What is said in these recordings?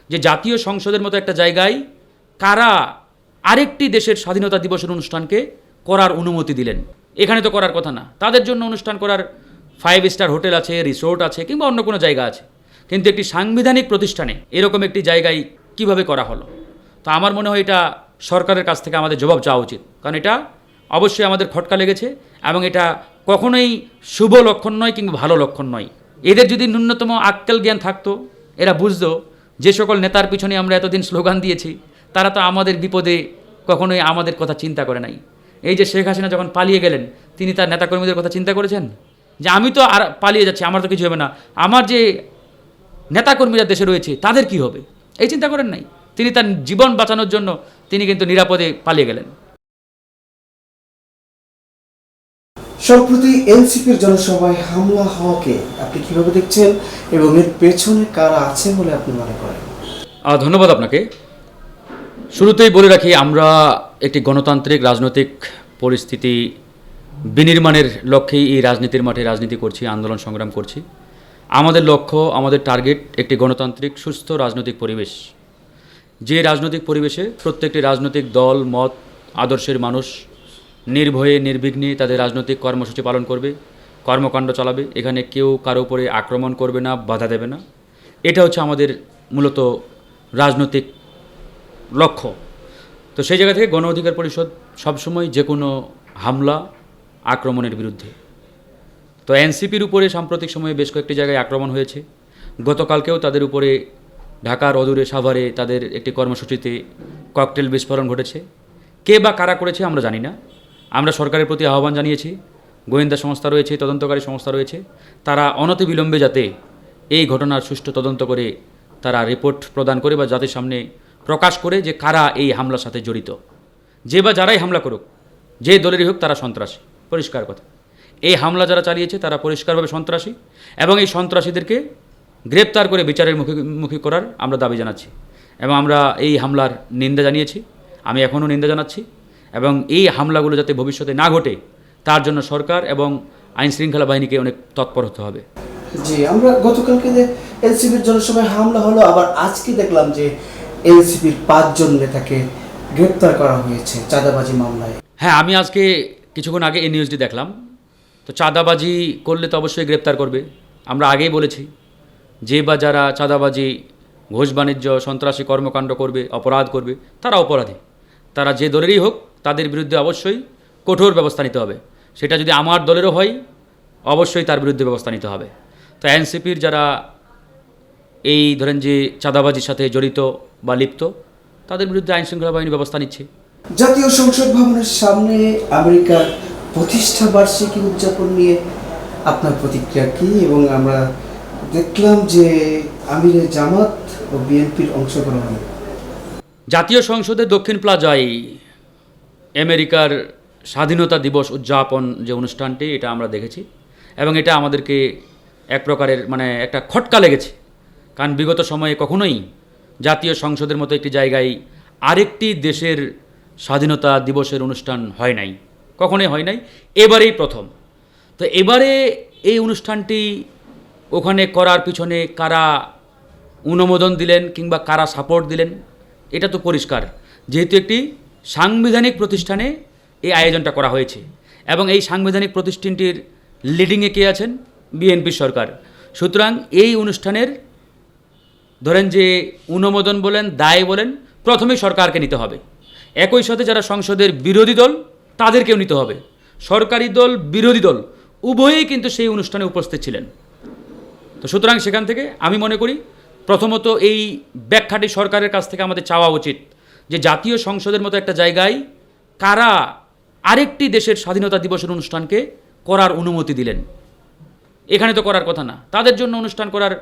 যে জাতীয় সংসদের মতো একটা জায়গায় কারা আরেকটি দেশের স্বাধীনতা দিবসের অনুষ্ঠানকে করার অনুমতি দিলেন? এখানে তো করার কথা না। তাদের জন্য অনুষ্ঠান করার 5 স্টার হোটেল আছে, রিসোর্ট আছে, কিংবা অন্য কোনো জায়গা আছে, কিন্তু একটি সাংবিধানিক প্রতিষ্ঠানে এরকম একটি জায়গায় কিভাবে করা হলো? তো আমার মনে হয় এটা সরকারের কাছ থেকে আমাদের জবাব চাওয়া উচিত, কারণ এটা অবশ্যই আমাদের খটকা লেগেছে এবং এটা কখনোই শুভ লক্ষণ নয় কিংবা ভালো লক্ষণ নয়। এদের যদি ন্যূনতম আক্কেল জ্ঞান থাকতো, এরা বুঝতো যে সকল নেতার পিছনে আমরা এতদিন স্লোগান দিয়েছি তারা তো আমাদের বিপদে কখনোই আমাদের কথা চিন্তা করে নাই। এই যে শেখ হাসিনা যখন পালিয়ে গেলেন, তিনি তার নেতাকর্মীদের কথা চিন্তা করেছেন যে আমি তো আর পালিয়ে যাচ্ছি, আমার তো কিছু হবে না, আমার যে নেতাকর্মীরা দেশে রয়েছে তাদের কি হবে, এই চিন্তা করেন নাই। তিনি তার জীবন বাঁচানোর জন্য তিনি কিন্তু নিরাপদে পালিয়ে গেলেন। সম্প্রতি এনসিপির জনসভায় হামলা হওয়াকে আপনি কিভাবে দেখছেন এবং এর পেছনে কারা আছে বলে আপনি মনে করেন? ধন্যবাদ আপনাকে। শুরুতেই বলে রাখি, আমরা একটি গণতান্ত্রিক রাজনৈতিক পরিস্থিতি বিনির্মাণের লক্ষ্যেই এই রাজনীতির মাঠে রাজনীতি করছি, আন্দোলন সংগ্রাম করছি। আমাদের লক্ষ্য, আমাদের টার্গেট একটি গণতান্ত্রিক সুস্থ রাজনৈতিক পরিবেশ, যে রাজনৈতিক পরিবেশে প্রত্যেকটি রাজনৈতিক দল, মত, আদর্শের মানুষ নির্ভয়ে নির্বিঘ্নে তাদের রাজনৈতিক কর্মসূচি পালন করবে, কর্মকাণ্ড চালাবে। এখানে কেউ কারো উপরে আক্রমণ করবে না, বাধা দেবে না। এটা হচ্ছে আমাদের মূলত রাজনৈতিক লক্ষ্য। তো সেই জায়গা থেকে গণ অধিকার পরিষদ সবসময় যে কোনো হামলা, আক্রমণের বিরুদ্ধে। তো এনসিপির উপরে সাম্প্রতিক সময়ে বেশ কয়েকটি জায়গায় আক্রমণ হয়েছে। গতকালকেও তাদের উপরে ঢাকার অদূরে সাভারে তাদের একটি কর্মসূচিতে ককটেল বিস্ফোরণ ঘটেছে। কে বা কারা করেছে আমরা জানি না। আমরা সরকারের প্রতি আহ্বান জানিয়েছি, গোয়েন্দা সংস্থা রয়েছে, তদন্তকারী সংস্থা রয়েছে, তারা অনতিবিলম্বে যাতে এই ঘটনার সুষ্ঠু তদন্ত করে তারা রিপোর্ট প্রদান করে বা জাতির সামনে প্রকাশ করে যে কারা এই হামলার সাথে জড়িত। যে বা যারাই হামলা করুক, যে দলেরই হোক, তারা সন্ত্রাসী, পরিষ্কার কথা। এই হামলা যারা চালিয়েছে তারা পরিষ্কারভাবে সন্ত্রাসী এবং এই সন্ত্রাসীদেরকে গ্রেপ্তার করে বিচারের মুখী করার আমরা দাবি জানাচ্ছি এবং আমরা এই হামলার নিন্দা জানিয়েছি। আমি এখনও নিন্দা জানাচ্ছি এবং এই হামলাগুলো যাতে ভবিষ্যতে না ঘটে তার জন্য সরকার এবং আইন শৃঙ্খলা বাহিনীকে অনেক তৎপর হতে হবে। জি, আমরা গতকালকে যে এনসিপির জনসভায় হামলা হলো, আবার আজকে দেখলাম যে এনসিপির 5 জন নেতাকে গ্রেপ্তার করা হয়েছে চাঁদাবাজি মামলায়। হ্যাঁ, আমি আজকে কিছুক্ষণ আগে এই নিউজটি দেখলাম। তো চাঁদাবাজি করলে তো অবশ্যই গ্রেপ্তার করবে। আমরা আগেই বলেছি যে বা যারা চাঁদাবাজি, ঘুষ বাণিজ্য, সন্ত্রাসী কর্মকাণ্ড করবে, অপরাধ করবে, তারা অপরাধী। তারা যে দলেরই হোক তাদের বিরুদ্ধে অবশ্যই কঠোর ব্যবস্থা নিতে হবে। সেটা যদি আমার দলেরও হয় অবশ্যই তার বিরুদ্ধে ব্যবস্থা নিতে হবে। তো এনসিপির যারা এই ধরেন যে চাঁদাবাজির সাথে জড়িত বা লিপ্ত, তাদের বিরুদ্ধে আইন শৃঙ্খলা বাহিনী ব্যবস্থা নিচ্ছে। জাতীয় সংসদ ভবনের সামনে আমেরিকার প্রতিষ্ঠা বার্ষিকী উদযাপন নিয়ে আপনার প্রতিক্রিয়া কী? এবং আমরা দেখলাম যে আমিরে জামাত ও বিএনপির অংশগ্রহণ। জাতীয় সংসদের দক্ষিণ প্লাজায় আমেরিকার স্বাধীনতা দিবস উদযাপন যে অনুষ্ঠানটি, এটা আমরা দেখেছি এবং এটা আমাদেরকে এক প্রকারের একটা খটকা লেগেছে। কারণ বিগত সময়ে কখনোই জাতীয় সংসদের মতো একটি জায়গায় আরেকটি দেশের স্বাধীনতা দিবসের অনুষ্ঠান হয় নাই, কখনোই হয় নাই, এবারেই প্রথম। তো এবারে এই অনুষ্ঠানটি ওখানে করার পিছনে কারা অনুমোদন দিলেন কিংবা কারা সাপোর্ট দিলেন এটা তো পরিষ্কার। যেহেতু একটি সাংবিধানিক প্রতিষ্ঠানে এই আয়োজনটা করা হয়েছে এবং এই সাংবিধানিক প্রতিষ্ঠানটির লিডিংয়ে কে আছেন? বিএনপি সরকার। সুতরাং এই অনুষ্ঠানের ধরেন যে অনুমোদন বলেন, দায় বলেন, প্রথমেই সরকারকে নিতে হবে। একই সাথে যারা সংসদের বিরোধী দল তাদেরকেও নিতে হবে। সরকারি দল, বিরোধী দল উভয়েই কিন্তু সেই অনুষ্ঠানে উপস্থিত ছিলেন। তো সুতরাং সেখান থেকে আমি মনে করি প্রথমত এই ব্যাখ্যাটি সরকারের কাছ থেকে আমাদের চাওয়া উচিত যে জাতীয় সংসদের মতো একটা জায়গায় কারা আরেকটি দেশের স্বাধীনতা দিবসের অনুষ্ঠানকে করার অনুমতি দিলেন? এখানে তো করার কথা না। তাদের জন্য অনুষ্ঠান করার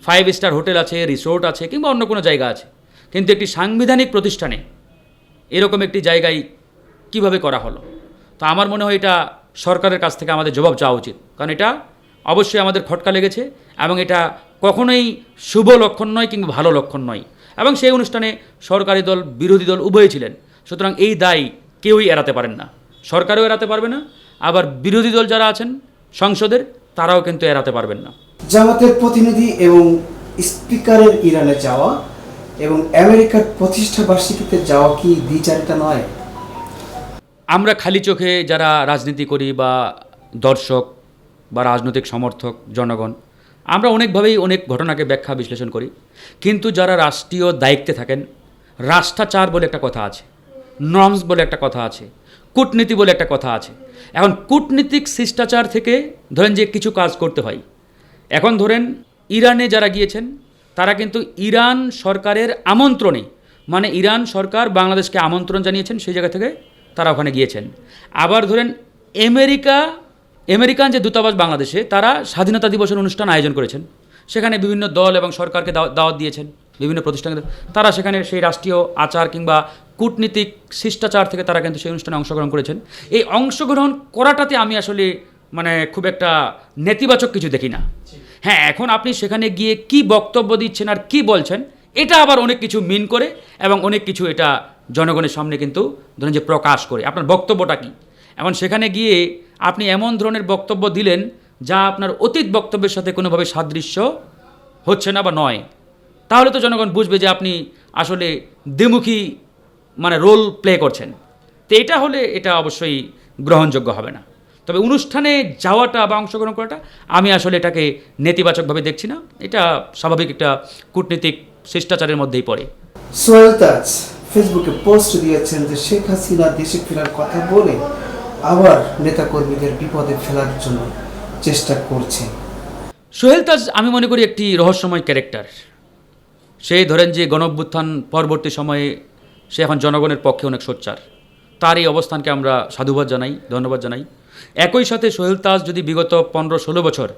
5 স্টার হোটেল আছে, রিসোর্ট আছে, কিংবা অন্য কোনো জায়গা আছে, কিন্তু একটি সাংবিধানিক প্রতিষ্ঠানে এরকম একটি জায়গায় কিভাবে করা হলো? তো আমার মনে হয় এটা সরকারের কাছ থেকে আমাদের জবাব চাওয়া উচিত, কারণ এটা অবশ্যই আমাদের খটকা লেগেছে এবং এটা কখনোই শুভ লক্ষণ নয় কিংবা ভালো লক্ষণ নয়। এবং সেই অনুষ্ঠানে সরকারি দল, বিরোধী দল উভয়ই ছিলেন। সুতরাং এই দায় কেউই এড়াতে পারেন না, সরকারও এড়াতে পারবে না, আবার বিরোধী দল যারা আছেন সংসদের তারাও কিন্তু এড়াতে পারবেন না। জামাতের প্রতিনিধি এবং স্পিকারের ইরানে যাওয়া এবং আমেরিকার প্রতিষ্ঠা বার্ষিকীতে যাওয়া কি দ্বিচারিতা নয়? আমরা খালি চোখে যারা রাজনীতি করি বা দর্শক বা রাজনৈতিক সমর্থক জনগণ, আমরা অনেকভাবেই অনেক ঘটনাকে ব্যাখ্যা বিশ্লেষণ করি, কিন্তু যারা রাষ্ট্রীয় দায়িত্বে থাকেন, রাষ্ট্রাচার বলে একটা কথা আছে, নর্মস বলে একটা কথা আছে, কূটনীতি বলে একটা কথা আছে। এখন কূটনীতিক শিষ্টাচার থেকে ধরেন যে কিছু কাজ করতে হয়। এখন ধরেন ইরানে যারা গিয়েছেন তারা কিন্তু ইরান সরকারের আমন্ত্রণে, মানে ইরান সরকার বাংলাদেশকে আমন্ত্রণ জানিয়েছেন, সেই জায়গা থেকে তারা ওখানে গিয়েছেন। আবার ধরেন আমেরিকান যে দূতাবাস বাংলাদেশে, তারা স্বাধীনতা দিবসের অনুষ্ঠান আয়োজন করেছেন, সেখানে বিভিন্ন দল এবং সরকারকে দাওয়াত দিয়েছেন, বিভিন্ন প্রতিষ্ঠানকে তারা সেখানে সেই রাষ্ট্রীয় আচার কিংবা কূটনীতিক শিষ্টাচার থেকে তারা কিন্তু সেই অনুষ্ঠানে অংশগ্রহণ করেছেন। এই অংশগ্রহণ করাটাতে আমি আসলে মানে খুব একটা নেতিবাচক কিছু দেখি না। হ্যাঁ, এখন আপনি সেখানে গিয়ে কি বক্তব্য দিচ্ছেন আর কি বলছেন, এটা আবার অনেক কিছু মিন করে এবং অনেক কিছু এটা জনগণের সামনে কিন্তু ধরেন যে প্রকাশ করে আপনার বক্তব্যটা কী। এখন সেখানে গিয়ে আপনি এমন ধরনের বক্তব্য দিলেন যা আপনার অতীত বক্তব্যের সাথে কোনোভাবে সাদৃশ্য হচ্ছে না বা নয়, তাহলে তো জনগণ বুঝবে যে আপনি আসলে দ্বিমুখী মানে রোল প্লে করছেন। তো এটা হলে এটা অবশ্যই গ্রহণযোগ্য হবে না। তবে অনুষ্ঠানে যাওয়াটা বা অংশগ্রহণ করাটা আমি আসলে এটাকে নেতিবাচকভাবে দেখছি না, এটা স্বাভাবিক একটা কূটনীতিক শিষ্টাচারের মধ্যেই পড়ে। সোহেল তাজ ফেসবুকে পোস্ট দিয়েছেন যে শেখ হাসিনা দেশে ফেরার কথা বলে আবার নেতাকর্মীদের বিপদে ফেলার জন্য চেষ্টা করছে। সোহেল তাজ আমি মনে করি একটি রহস্যময় ক্যারেক্টার। সে ধরেন যে গণঅভ্যুত্থান পরবর্তী সময়ে সে এখন জনগণের পক্ষে অনেক সোচ্চার, তার এই অবস্থানকে আমরা সাধুবাদ জানাই, ধন্যবাদ জানাই। একই সাথে সোহেল তাজ যদি বিগত 15-16 বছর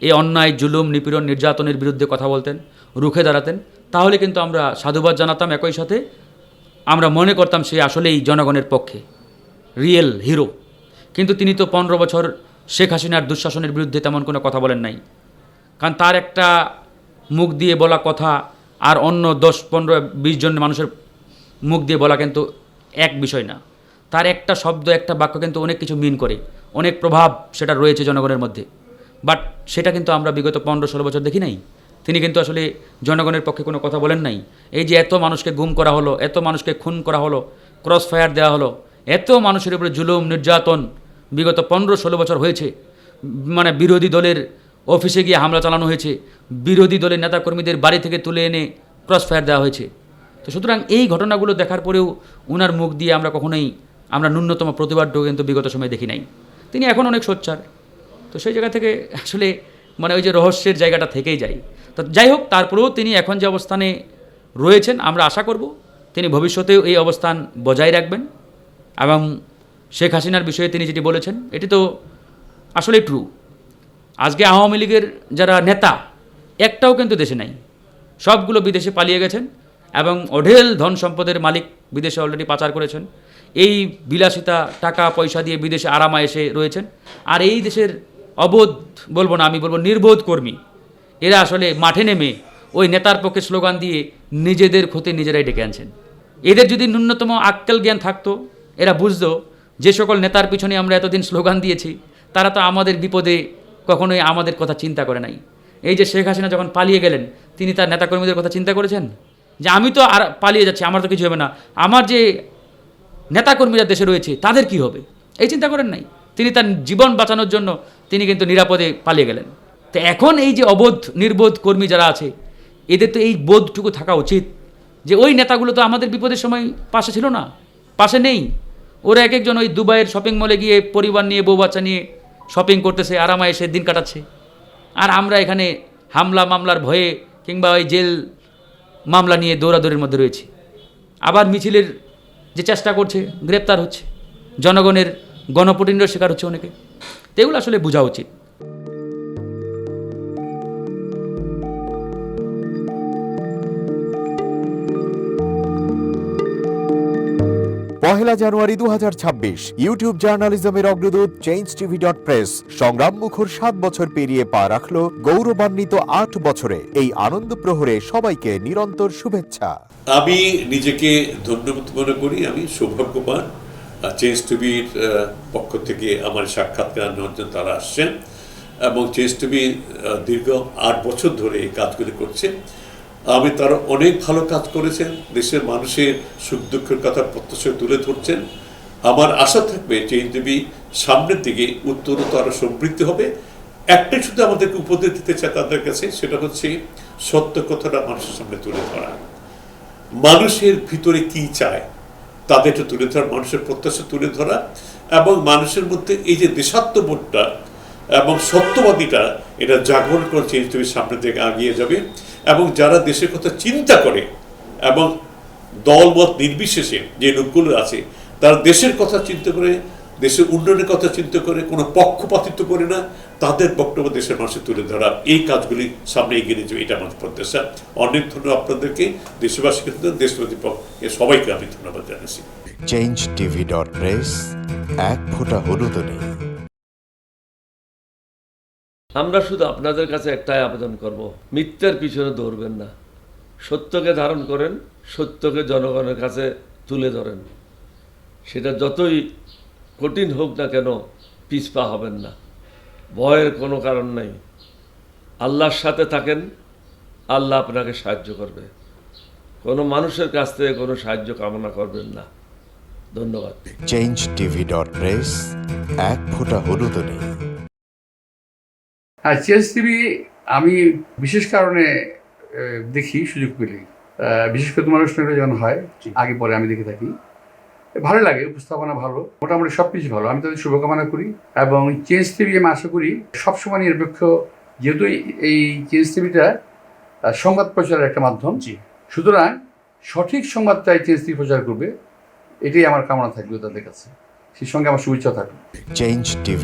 এই অন্যায়, জুলুম, নিপীড়ন, নির্যাতনের বিরুদ্ধে কথা বলতেন, রুখে দাঁড়াতেন, তাহলে কিন্তু আমরা সাধুবাদ জানাতাম। একই সাথে আমরা মনে করতাম সে আসলেই জনগণের পক্ষে রিয়েল হিরো। কিন্তু তিনি তো 15 বছর শেখ হাসিনার দুঃশাসনের বিরুদ্ধে তেমন কোনো কথা বলেন নাই। কারণ তার একটা মুখ দিয়ে বলা কথা আর অন্য 10-15-20 জন মানুষের মুখ দিয়ে বলা কিন্তু এক বিষয় না। তার একটা শব্দ, একটা বাক্য কিন্তু অনেক কিছু মিন করে, অনেক প্রভাব সেটা রয়েছে জনগণের মধ্যে। বাট সেটা কিন্তু আমরা বিগত 15-16 বছর দেখি নাই। তিনি কিন্তু আসলে জনগণের পক্ষে কোনো কথা বলেন নাই। এই যে এত মানুষকে গুম করা হলো, এত মানুষকে খুন করা হলো, ক্রস ফায়ার দেওয়া হলো, এত মানুষের উপরে জুলুম, নির্যাতন বিগত 15-16 বছর হয়েছে, মানে বিরোধী দলের অফিসে গিয়ে হামলা চালানো হয়েছে, বিরোধী দলের নেতাকর্মীদের বাড়ি থেকে তুলে এনে ক্রস ফায়ার দেওয়া হয়েছে। তো সুতরাং এই ঘটনাগুলো দেখার পরেও ওনার মুখ দিয়ে আমরা কখনোই ন্যূনতম প্রতিবাদও কিন্তু বিগত সময়ে দেখি নাই। তিনি এখন অনেক সোচ্চার। তো সেই জায়গা থেকে আসলে মানে ওই যে রহস্যের জায়গাটা থেকেই যায়। তো যাই হোক, তারপরেও তিনি এখন যে অবস্থানে রয়েছেন, আমরা আশা করব তিনি ভবিষ্যতেও এই অবস্থান বজায় রাখবেন। এবং শেখ হাসিনার বিষয়ে তিনি যেটি বলেছেন, এটি তো আসলে ট্রু। আজকে আওয়ামী লীগের যারা নেতা একটাও কিন্তু দেশে নাই, সবগুলো বিদেশে পালিয়ে গেছেন এবং অঢেল ধন সম্পদের মালিক বিদেশে অলরেডি পাচার করেছেন। এই বিলাসিতা টাকা পয়সা দিয়ে বিদেশে আরামায়েশে রয়েছেন। আর এই দেশের অবোধ বলবো না, আমি বলবো নির্বোধ কর্মী, এরা আসলে মাঠে নেমে ওই নেতার পক্ষে স্লোগান দিয়ে নিজেদের ক্ষতি নিজেরাই ডেকে আনছেন। এদের যদি ন্যূনতম আক্কেল জ্ঞান থাকতো, এরা বুঝতো যে সকল নেতার পিছনে আমরা এতদিন স্লোগান দিয়েছি, তারা তো আমাদের বিপদে কখনোই আমাদের কথা চিন্তা করে নাই। এই যে শেখ হাসিনা যখন পালিয়ে গেলেন, তিনি তার নেতাকর্মীদের কথা চিন্তা করেছেন যে আমি তো আর পালিয়ে যাচ্ছি, আমার তো কিছু হবে না, আমার যে নেতাকর্মীরা দেশে রয়েছে তাদের কি হবে, এই চিন্তা করেন নাই। তিনি তার জীবন বাঁচানোর জন্য তিনি কিন্তু নিরাপদে পালিয়ে গেলেন। তো এখন এই যে অবোধ নির্বোধ কর্মী যারা আছে, এদের তো এই বোধটুকু থাকা উচিত যে ওই নেতাগুলো তো আমাদের বিপদের সময় পাশে ছিল না, পাশে নেই। ওরা এক একজন ওই দুবাইয়ের শপিং মলে গিয়ে পরিবার নিয়ে, বউ বাচ্চা নিয়ে শপিং করতেছে, আরামায় এসে দিন কাটাচ্ছে। আর আমরা এখানে হামলা মামলার ভয়ে কিংবা ওই জেল মামলা নিয়ে দৌড়াদৌড়ির মধ্যে রয়েছি। আবার মিছিলের যে চেষ্টা করছে, গ্রেপ্তার হচ্ছে, জনগণের গণপ্রতিনিধির শিকার হচ্ছে অনেকে। তো এগুলো আসলে বোঝা উচিত। পহেলা জানুয়ারি 2026 ইউটিউব জার্নালিজমের অগ্রদূত changeTV.press সংগ্রাম মুখর 7 বছর পেরিয়ে পা রাখলো গৌরবান্বিত 8 বছরে। এই আনন্দ প্রহরে সবাইকে নিরন্তর শুভেচ্ছা। আমি নিজেকে ধন্য মনে করি, আমি সৌভাগ্যবান। চেঞ্জ টিভির পক্ষ থেকে আমার সাক্ষাৎকার নেওয়ার জন্য তারা আসছেন এবং চেঞ্জ টিভি দীর্ঘ 8 বছর ধরে এই কাজগুলি করছে। আমি তারা অনেক ভালো কাজ করেছেন, দেশের মানুষের সুখ দুঃখের কথা প্রত্যক্ষ তুলে ধরছেন। আমার আশা থাকবে চেঞ্জ টিভি সামনের দিকে উত্তরোত্তর আরো সমৃদ্ধি হবে। একটাই শুধু আমাদেরকে উপদেশ দিতে চাই তাদের কাছে, সেটা হচ্ছে সত্য কথাটা মানুষের সামনে তুলে ধরা, মানুষের ভিতরে কি চায় তাদেরটা তুলে ধরা, মানুষের প্রত্যাশা তুলে ধরা, এবং মানুষের মধ্যে এই যে দেশাত্মবোধটা এবং সত্যবাদীটা এটা জাগরণ করে চেঞ্জ টিভির সামনের দিকে এগিয়ে যাবে। এবং যারা দেশের কথা চিন্তা করে এবং দলমত নির্বিশেষে যে লোকগুলো আছে তারা দেশের কথা চিন্তা করে, দেশের উন্নয়নের কথা চিন্তা করে, কোনো পক্ষপাতিত্ব করে না, তাদের বক্তব্য দেশের মানুষের তুলে ধরা, এই কাজগুলি সামনে এগিয়ে নিয়ে যাবে, এটা আমাদের প্রত্যাশা। অনেক ধন্যবাদ আপনাদেরকে, দেশবাসীকে, দেশবাসী সবাইকে আমি ধন্যবাদ জানাচ্ছি। changetv.press এক ফোঁটা হলুদও নেই। আমরা শুধু আপনাদের কাছে একটাই আবেদন করব, মিথ্যার পিছনে দৌড়বেন না, সত্যকে ধারণ করেন, সত্যকে জনগণের কাছে তুলে ধরেন। সেটা যতই কঠিন হোক না কেন পিছপা হবেন না, ভয়ের কোনো কারণ নেই। আল্লাহর সাথে থাকেন, আল্লাহ আপনাকে সাহায্য করবে। কোনো মানুষের কাছ থেকে কোনো সাহায্য কামনা করবেন না। ধন্যবাদ। changetv.press এক ফোঁটা হলুদও নেই। হ্যাঁ, চেঞ্জ টিভি আমি বিশেষ কারণে দেখি সুযোগ পেলে, বিশেষ করে তোমার অনুষ্ঠানটা যখন হয় আগে পরে আমি দেখে থাকি, ভালো লাগে, উপস্থাপনা ভালো, মোটামুটি সব কিছু ভালো। আমি তাদের শুভকামনা করি এবং চেঞ্জ টিভি আমি আশা করি সবসময় নিরপেক্ষ, যেহেতু এই চেঞ্জ টিভিটা সংবাদ প্রচারের একটা মাধ্যম, সুতরাং সঠিক সংবাদটাই চেঞ্জ টিভি প্রচার করবে, এটাই আমার কামনা থাকবে তাদের কাছে। সেই সঙ্গে আমার শুভেচ্ছা থাকবে। changetv.